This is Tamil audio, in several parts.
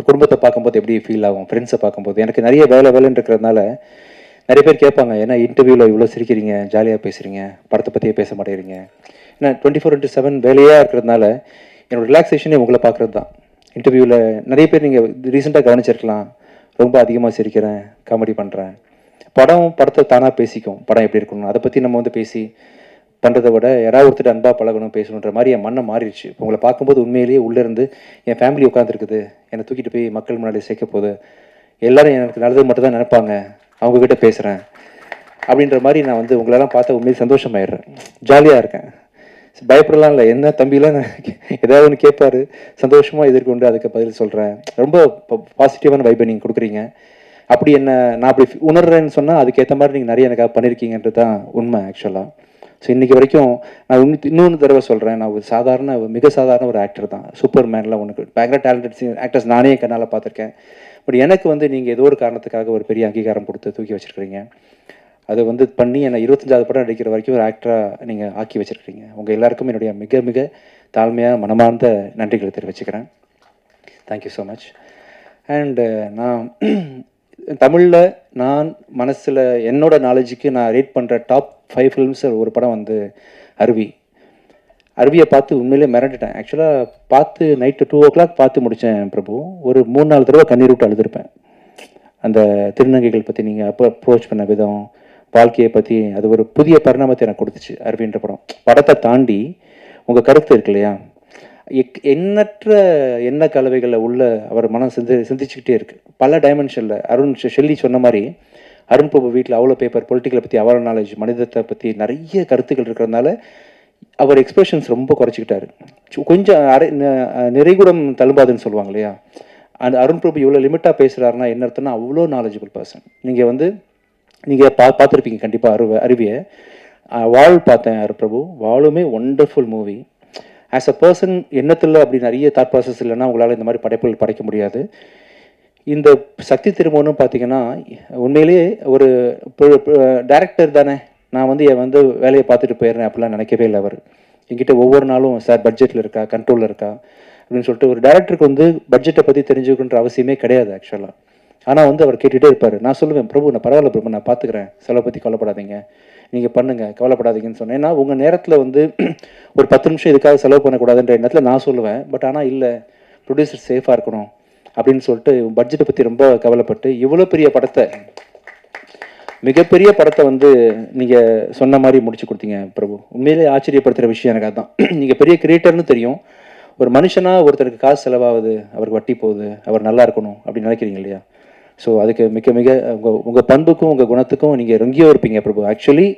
குடும்பத்தை பார்க்கும்போது எப்படி ஃபீல் ஆகும், ஃப்ரெண்ட்ஸை பார்க்கும்போது. எனக்கு நிறைய வேலைன்னு இருக்கிறதுனால நிறைய பேர் கேட்பாங்க, ஏன்னா இன்டர்வியூவில் இவ்வளோ சிரிக்கிறீங்க, ஜாலியாக பேசுகிறீங்க, படத்தை பற்றியே பேச மாட்டேங்கிறீங்க. ஏன்னா 24/7 வேலையாக இருக்கிறதுனால என்னோடய ரிலாக்ஸேஷனே உங்களை பார்க்குறது தான். இன்டர்வியூவில் நிறைய பேர் நீங்கள் ரீசெண்டாக கவனிச்சிருக்கலாம், ரொம்ப அதிகமாக சிரிக்கிறேன், காமெடி பண்ணுறேன். படத்தை தானாக பேசிக்கும், படம் எப்படி இருக்கணும் அதை பற்றி நம்ம பேசி பண்ணுறதை விட யாராவது ஒருத்தர் அன்பாக பழகணும், பேசணுன்ற மாதிரி என் மண்ணை மாறிடுச்சு. இப்போ உங்களை பார்க்கும்போது உண்மையிலேயே உள்ளேருந்து என் ஃபேமிலி உட்காந்துருக்குது, என்னை தூக்கிட்டு போய் மக்கள் முன்னாடி சேர்க்க போகுது, எல்லோரும் எனக்கு நல்லது மட்டும் தான் நினைப்பாங்க, அவங்கக்கிட்ட பேசுகிறேன் அப்படின்ற மாதிரி நான் உங்களெல்லாம் பார்த்தா உண்மையிலே சந்தோஷமாயிடுறேன், ஜாலியாக இருக்கேன். பயப்படலாம் இல்லை, என்ன தம்பிலாம் ஏதாவது ஒன்று கேட்பாரு, சந்தோஷமாக எதிர்கொண்டு அதுக்கு பதில் சொல்கிறேன். ரொம்ப பாசிட்டிவான வைப்பை நீங்கள் கொடுக்குறீங்க. அப்படி நான் அப்படி உணர்றேன்னு சொன்னால் அதுக்கேற்ற மாதிரி நீங்கள் நிறைய எனக்காக பண்ணியிருக்கீங்கன்றது தான் உண்மை ஆக்சுவலாக. ஸோ இன்றைக்கி வரைக்கும் நான் இன்னொன்று தடவை சொல்கிறேன், நான் ஒரு மிக சாதாரண ஒரு ஆக்டர் தான். சூப்பர் மேன்லாம் ஒன்று பயங்கர டேலண்டட் ஆக்டர்ஸ் நானே கண்ணால் பார்த்துருக்கேன். பட் எனக்கு நீங்கள் ஏதோ ஒரு காரணத்துக்காக ஒரு பெரிய அங்கீகாரம் கொடுத்து தூக்கி வச்சுருக்கிறீங்க. அதை பண்ணி என்னை 25வது படம் நடிக்கிற வரைக்கும் ஒரு ஆக்டராக நீங்கள் ஆக்கி வச்சுருக்கிறீங்க. உங்கள் எல்லாருக்கும் என்னுடைய மிக மிக தாழ்மையாக மனமார்ந்த நன்றிகளை தெரிவிச்சுக்கிறேன். Thank you so much. அண்டு நான் தமிழில் நான் மனசில் என்னோட நாலேஜுக்கு நான் ரேட் பண்ணுற டாப் 5 ஃபிலிம்ஸ் ஒரு படம் அருவியை பார்த்து உண்மையிலே மிரண்டுட்டேன். ஆக்சுவலாக பார்த்து நைட்டு 2 o'clock பார்த்து முடித்தேன் பிரபு. ஒரு 3-4 தடவை கண்ணீர் விட்டு அழுதுருப்பேன். அந்த திருநங்கைகள் பற்றி நீங்கள் அப்ரோச் பண்ண விதம், வாழ்க்கையை பற்றி அது ஒரு புதிய பரிணாமத்தை எனக்கு கொடுத்துச்சு அருவின்ற படம். படத்தை தாண்டி உங்கள் கருத்து இருக்கு இல்லையா, எண்ணற்ற எண்ண கலவைகளில் உள்ள அவர் மனம் சிந்திச்சுக்கிட்டே இருக்குது பல டைமென்ஷனில். ஷெல்லி சொன்ன மாதிரி அருண் பிரபு வீட்டில் அவ்வளோ பேப்பர், பொலிட்டிக்கலை பற்றி அவ்வளோ நாலேஜ், மனிதத்தை பற்றி நிறைய கருத்துக்கள் இருக்கிறதுனால அவர் எக்ஸ்பிரஷன்ஸ் ரொம்ப குறைச்சிக்கிட்டாரு. கொஞ்சம் நிறைகுடம் தழும்பாதுன்னு சொல்லுவாங்க இல்லையா, அந்த அருண் பிரபு இவ்வளோ லிமிட்டாக பேசுகிறாருன்னா என்ன அர்த்தம்னா அவ்வளோ நாலேஜபிள் பர்சன். நீங்கள் பார்த்துருப்பீங்க கண்டிப்பாக அருவியை. வாழ் பார்த்தேன் அருண் பிரபு, வாழுமே wonderful movie. As a person எண்ணத்தில் அப்படி நிறைய தாட் ப்ராசஸ் இல்லைன்னா உங்களால் இந்த மாதிரி படைப்புகள் படைக்க முடியாது. இந்த சக்தி திருமணம்னு பார்த்தீங்கன்னா உண்மையிலேயே ஒரு டைரக்டர் தானே, நான் வேலையை பார்த்துட்டு போயிடுறேன் அப்படிலாம் நினைக்கவே இல்லை. அவர் என்கிட்ட ஒவ்வொரு நாளும் சார் பட்ஜெட்டில் இருக்கா, கண்ட்ரோலில் இருக்கா அப்படின்னு சொல்லிட்டு ஒரு டேரக்டருக்கு பட்ஜெட்டை பற்றி தெரிஞ்சுக்கணுன்ற அவசியமே கிடையாது ஆக்சுவலாக. ஆனால் அவர் கேட்டுகிட்டே இருப்பார். நான் சொல்லுவேன், பிரபு நான் பரவாயில்ல பிரபு, நான் பார்த்துக்கிறேன், செலவை பற்றி கவலைப்படாதீங்க, நீங்கள் பண்ணுங்கள், கவலைப்படாதீங்கன்னு சொன்னேன். ஏன்னா உங்கள் நேரத்தில் ஒரு 10 நிமிஷம் இதுக்காக செலவு பண்ணக்கூடாதுன்ற எண்ணத்தில் நான் சொல்லுவேன். பட் ஆனால் இல்லை, ப்ரொடியூசர் சேஃபாக இருக்கணும் அப்படின்னு சொல்லிட்டு பட்ஜெட்டை பற்றி ரொம்ப கவலைப்பட்டு இவ்வளோ பெரிய படத்தை, மிகப்பெரிய படத்தை நீங்கள் சொன்ன மாதிரி முடிச்சு கொடுத்தீங்க பிரபு. உண்மையிலே ஆச்சரியப்படுத்துகிற விஷயம் எனக்கு அதுதான். நீங்கள் பெரிய கிரியேட்டர்னு தெரியும், ஒரு மனுஷனாக ஒருத்தருக்கு காசு செலவாகுது, அவருக்கு வட்டி போகுது, அவர் நல்லா இருக்கணும் அப்படின்னு நினைக்கிறீங்க இல்லையா. ஸோ அதுக்கு மிக மிக உங்கள் பண்புக்கும் உங்கள் குணத்துக்கும் நீங்கள் எங்கேயோ இருப்பீங்க பிரபு. ஆக்சுவலி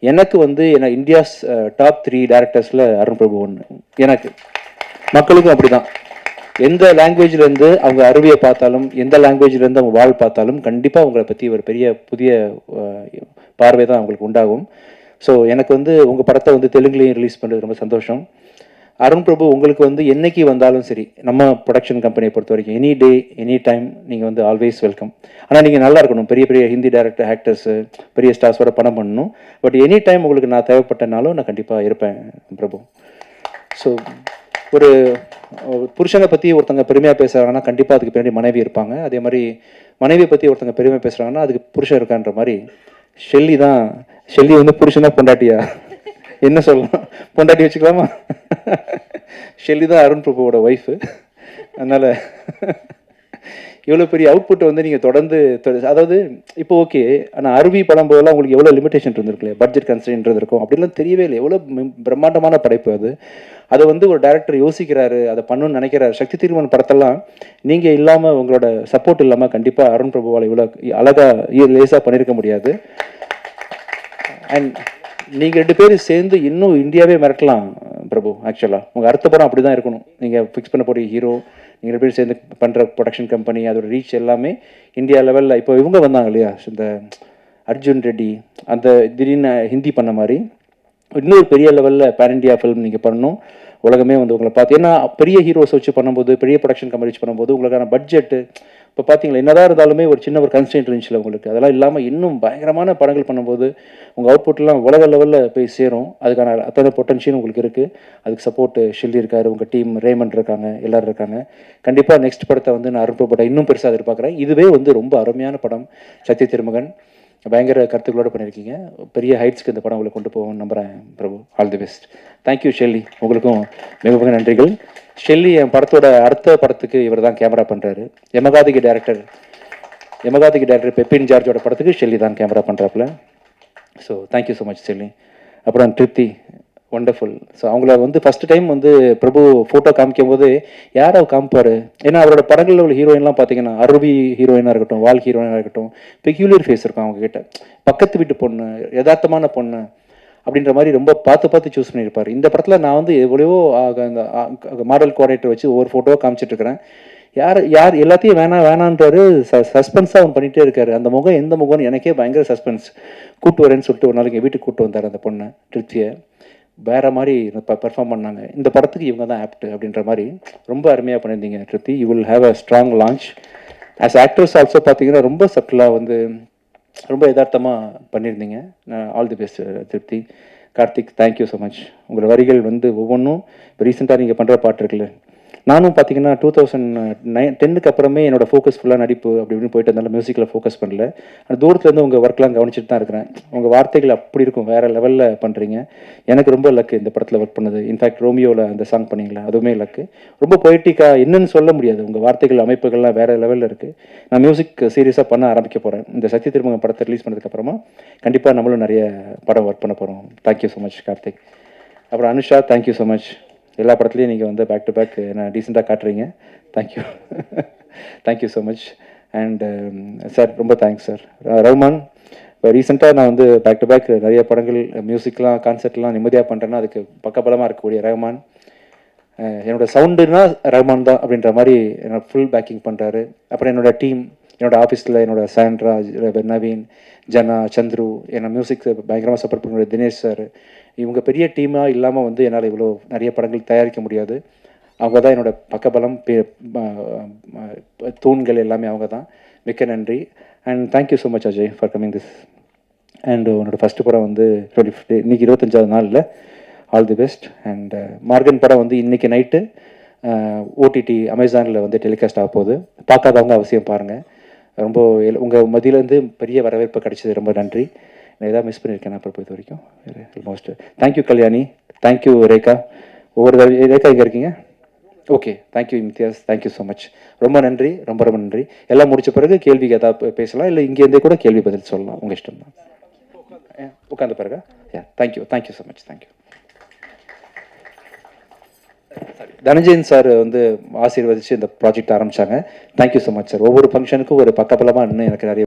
எனக்கு என்ன இந்தியாஸ் டாப் 3 டேரக்டர்ஸில் அருண் பிரபு ஒன்று. எனக்கு மக்களுக்கும் அப்படி தான். எந்த லாங்குவேஜ்லேருந்து அவங்க அருவியை பார்த்தாலும், எந்த லாங்குவேஜ்லேருந்து அவங்க வாழ் பார்த்தாலும் கண்டிப்பாக உங்களை பற்றி ஒரு பெரிய புதிய பார்வை தான் அவங்களுக்கு உண்டாகும். ஸோ எனக்கு உங்கள் படத்தை தெலுங்குலேயும் ரிலீஸ் பண்ணுறது ரொம்ப சந்தோஷம். அருண் பிரபு உங்களுக்கு என்னைக்கு வந்தாலும் சரி, நம்ம ப்ரொடக்ஷன் கம்பெனியை பொறுத்த வரைக்கும் எனி டே எனி டைம் நீங்கள் ஆல்வேஸ் வெல்கம். ஆனால் நீங்கள் நல்லா இருக்கணும், பெரிய பெரிய ஹிந்தி டேரக்டர், ஆக்டர்ஸு, பெரிய ஸ்டார்ஸோட படம் பண்ணணும். பட் எனி டைம் உங்களுக்கு நான் தேவைப்பட்டனாலும் நான் கண்டிப்பாக இருப்பேன் பிரபு. ஸோ ஒரு புருஷனை பற்றி ஒருத்தங்க பெருமையாக பேசுகிறாங்கன்னா கண்டிப்பாக அதுக்கு பின்னாடி மனைவி இருப்பாங்க. அதே மாதிரி மனைவியை பற்றி ஒருத்தங்க பெருமையாக பேசுகிறாங்கன்னா அதுக்கு புருஷன் இருக்கான்ற மாதிரி ஷெல்லி புருஷனா பொண்டாட்டியா என்ன சொல்லலாம், பொண்டாட்டி வச்சுக்கலாமா? ஷெல்லி தான் அருண் பிரபுவோட ஒய்ஃபு. அதனால் இவ்வளோ பெரிய அவுட்புட்டை நீங்கள் தொடர்ந்து அதாவது இப்போ ஓகே, ஆனால் அருவி படம் போதெல்லாம் உங்களுக்கு எவ்வளோ லிமிடேஷன் இருந்திருக்கு, பட்ஜெட் கன்ஸ்ட்ரெயின்ட் இருக்கும், அப்படிலாம் தெரியவே இல்லை. எவ்வளோ பிரம்மாண்டமான படைப்பு அது. அதை ஒரு டேரக்டர் யோசிக்கிறாரு, அதை பண்ணணும்னு நினைக்கிறாரு. சக்தி திருமணம் படத்தெல்லாம் நீங்கள் இல்லாமல், உங்களோட சப்போர்ட் இல்லாமல் கண்டிப்பாக அருண் பிரபுவால் இவ்வளோ அழகாக லேசாக பண்ணியிருக்க முடியாது. அண்ட் நீங்கள் 2 பேரும் சேர்ந்து இன்னும் இந்தியாவே மிரட்டலாம் பிரபு. ஆக்சுவலாக உங்கள் அடுத்த படம் அப்படி தான் இருக்கணும். நீங்கள் ஃபிக்ஸ் பண்ண போகிற ஹீரோ, நீங்கள் 2 பேரும் சேர்ந்து பண்ணுற ப்ரொடக்ஷன் கம்பெனி, அதோட ரீச் எல்லாமே இந்தியா லெவலில். இப்போ இவங்க வந்தாங்க இல்லையா, இந்த அர்ஜுன் ரெட்டி, அந்த திடீர்னு ஹிந்தி பண்ண மாதிரி இன்னொரு பெரிய லெவலில் பேன் இண்டியா ஃபிலிம் நீங்கள் பண்ணணும். உலகமே வந்து உங்களை பார்த்து, ஏன்னா பெரிய ஹீரோஸ் வச்சு பண்ணும்போது, பெரிய ப்ரொடக்ஷன் கம்பெனி வச்சு பண்ணும்போது உங்களுக்கான பட்ஜெட்டு இப்போ பார்த்தீங்களா, என்னதான் இருந்தாலுமே ஒரு சின்ன ஒரு கன்ஸ்டன்ட் இருந்துச்சுல உங்களுக்கு. அதெல்லாம் இல்லாமல் இன்னும் பயங்கரமான படங்கள் பண்ணும்போது உங்கள் அவுட்புட்லாம் உலக லெவலில் போய் சேரும். அதுக்கான அத்தனை பொட்டன்ஷியல் உங்களுக்கு இருக்குது. அதுக்கு சப்போர்ட் ஷில்லி இருக்கார், உங்கள் டீம் ரேமண்ட் இருக்காங்க, எல்லோரும் இருக்காங்க. கண்டிப்பாக நெக்ஸ்ட் படத்தை வந்து நான் அரும்பப்பட்ட இன்னும் பெருசாக எதிர்பார்க்குறேன். இதுவே வந்து ரொம்ப அருமையான படம். சத்ய திருமகன் பயங்கர கருத்துக்களோடு பண்ணியிருக்கீங்க. பெரிய ஹைட்ஸ்க்கு இந்த படம் உங்களை கொண்டு போவோம்னு நம்புகிறேன் Prabhu. All the best. Thank you Shelly, உங்களுக்கும் மிக மிக நன்றிகள். ஷெல்லி என் படத்தோட அடுத்த படத்துக்கு இவர் தான் கேமரா பண்ணுறாரு. யமகாதிக்கு டேரக்டர் பெப்பின் ஜார்ஜோட படத்துக்கு ஷெல்லி தான் கேமரா பண்ணுறாப்புல. So thank you so much Shelly. அப்புறம் திருப்தி, ஒண்டர்ஃபுல். ஸோ அவங்கள வந்து ஃபஸ்ட்டு டைம் வந்து பிரபு ஃபோட்டோ காமிக்கும் போது யாரை காமிப்பார், ஏன்னா அவரோட படங்களில் உள்ள ஹீரோயின்லாம் பார்த்தீங்கன்னா அருவி ஹீரோயினாக இருக்கட்டும், வால் ஹீரோயினாக இருக்கட்டும், பெக்யூலியர் ஃபேஸ் இருக்கும் அவங்கக்கிட்ட. பக்கத்து வீட்டு பொண்ணு, யதார்த்தமான பொண்ணு அப்படின்ற மாதிரி ரொம்ப பார்த்து சூஸ் பண்ணியிருப்பார். இந்த படத்தில் நான் வந்து எவ்வளவோ அந்த மாடல் கோஆர்டினேட்டர் வச்சு ஒவ்வொரு ஃபோட்டோவாக காமிச்சிட்ருக்கிறேன். யார் எல்லாத்தையும் வேணான்றாரு. சஸ்பென்ஸாக அவன் பண்ணிகிட்டே இருக்காரு. அந்த முகம் எந்த முகம்னு எனக்கே பயங்கர சஸ்பென்ஸ். கூட்டு வரேன்னு சொல்லிட்டு ஒரு நாளைக்கு வீட்டுக்கு கூப்பிட்டு வந்தார் அந்த பொண்ணை, திருப்தியை. வேறு மாதிரி பர்ஃபார்ம் பண்ணாங்க. இந்த படத்துக்கு இவங்க தான் ஆப்ட் அப்படின்ற மாதிரி ரொம்ப அருமையாக பண்ணியிருந்தீங்க திருப்தி. You will have a strong launch. As actors also பார்த்தீங்கன்னா ரொம்ப சட்டிலாக வந்து ரொம்ப யதார்த்தமாக பண்ணியிருந்தீங்க. ஆல் தி பெஸ்ட் திருப்தி. Karthik, thank you so much. உங்களோட வரிகள் வந்து ஒவ்வொன்றும் இப்போ ரீசெண்டாக நீங்கள் பண்ணுற பாட்டு இருக்குல்ல, நானும் பார்த்தீங்கன்னா 2010க்கு அப்புறமே என்னோடய ஃபோக்கஸ் ஃபுல்லாக நடிப்பு அப்படி இப்படின்னு போயிட்டு இருந்தாலும் மியூசிக்கில் ஃபோக்கஸ் பண்ணல. ஆனால் தூரத்துலேருந்து உங்கள் ஒர்க்லாம் கவனிச்சுட்டு தான் இருக்கிறேன். உங்கள் வார்த்தைகள் அப்படி இருக்கும், வேறு லெவலில் பண்ணுறீங்க. எனக்கு ரொம்ப லக்கு இந்த படத்தில் ஒர்க் பண்ணது. இன்ஃபேக்ட் ரோமியோவில் அந்த சாங் பண்ணிங்களா, அதுவுமே லக்கு. ரொம்ப பொய்ட்டிக்காக என்னன்னு சொல்ல முடியாது. உங்கள் வார்த்தைகள் அமைப்புகள்லாம் வேறு லெவலில் இருக்குது. நான் மியூசிக் சீரியஸாக பண்ண ஆரம்பிக்க போகிறேன். இந்த சத்ய திருமகன் படத்தை ரிலீஸ் பண்ணதுக்கப்புறமா கண்டிப்பாக நம்மளும் நிறைய படம் ஒர்க் பண்ண போகிறோம். Thank you so much Karthik. அப்புறம் அனுஷா, தேங்க்யூ ஸோ மச். எல்லா படத்துலையும் நீங்கள் வந்து பேக் டு பேக் நான் டீசெண்டாக காட்டுறீங்க. Thank you. Thank you so much. And sir ரொம்ப தேங்க்ஸ் சார். ரஹ்மான், இப்போ ரீசெண்டாக நான் வந்து பேக் டு பேக் நிறைய படங்கள் மியூசிக்லாம் கான்சர்ட்லாம் நிம்மதியாக பண்ணுறேன்னா அதுக்கு பக்கபலமாக இருக்கக்கூடிய ரஹ்மான். என்னோடய சவுண்டுனா ரஹ்மான் தான் அப்படின்ற மாதிரி என்னோட ஃபுல் பேக்கிங் பண்ணுறாரு. அப்புறம் என்னோடய டீம், என்னோடய ஆஃபீஸில் என்னோடய சாண்ட்ராஜ், நவீன், ஜனா, சந்துரு, என்னோட மியூசிக் பயங்கரமாக சப்போர்ட் பண்ணுற தினேஷ் சார், இவங்க பெரிய டீமாக இல்லாமல் வந்து என்னால் இவ்வளோ நிறைய படங்கள் தயாரிக்க முடியாது. அவங்க தான் என்னோடய பக்கபலம், தூண்கள் எல்லாமே அவங்க தான். மிக்க நன்றி. And thank you so much Ajay for coming this. And உன்னோட ஃபஸ்ட்டு படம் வந்து இன்றைக்கி 25வது நாளில். All the best. And Morgan படம் வந்து இன்றைக்கி நைட்டு ஓடிடி அமேசானில் வந்து டெலிகாஸ்ட் ஆக போகுது. பார்க்காதவங்க அவசியம் பாருங்கள். ரொம்ப உங்கள் மதியிலேருந்து பெரிய வரவேற்பு கிடைச்சது. ரொம்ப நன்றி. நான் எதாவது மிஸ் பண்ணியிருக்கேன் அப்புறம் இது வரைக்கும் almost. Thank you Kalyani, thank you Rekha. Rekha இங்கே இருக்கீங்க? Okay, thank you Imtiaz, thank you so much. ரொம்ப நன்றி, ரொம்ப நன்றி. எல்லாம் முடிச்ச பிறகு கேள்விக்கு எதாவது பேசலாம், இல்லை இங்கேருந்தே கூட கேள்வி பதில் சொல்லலாம், உங்கள் இஷ்டம் தான். உட்காந்த பிறகு thank you so much. Thank you. Dhananjayan sir வந்து ஆசீர்வதித்து இந்த ப்ராஜெக்ட் ஆரம்பித்தாங்க. Thank you so much sir. ஒவ்வொரு ஃபங்க்ஷனுக்கும் ஒரு பக்கபலமாக இன்னும் எனக்கு நிறைய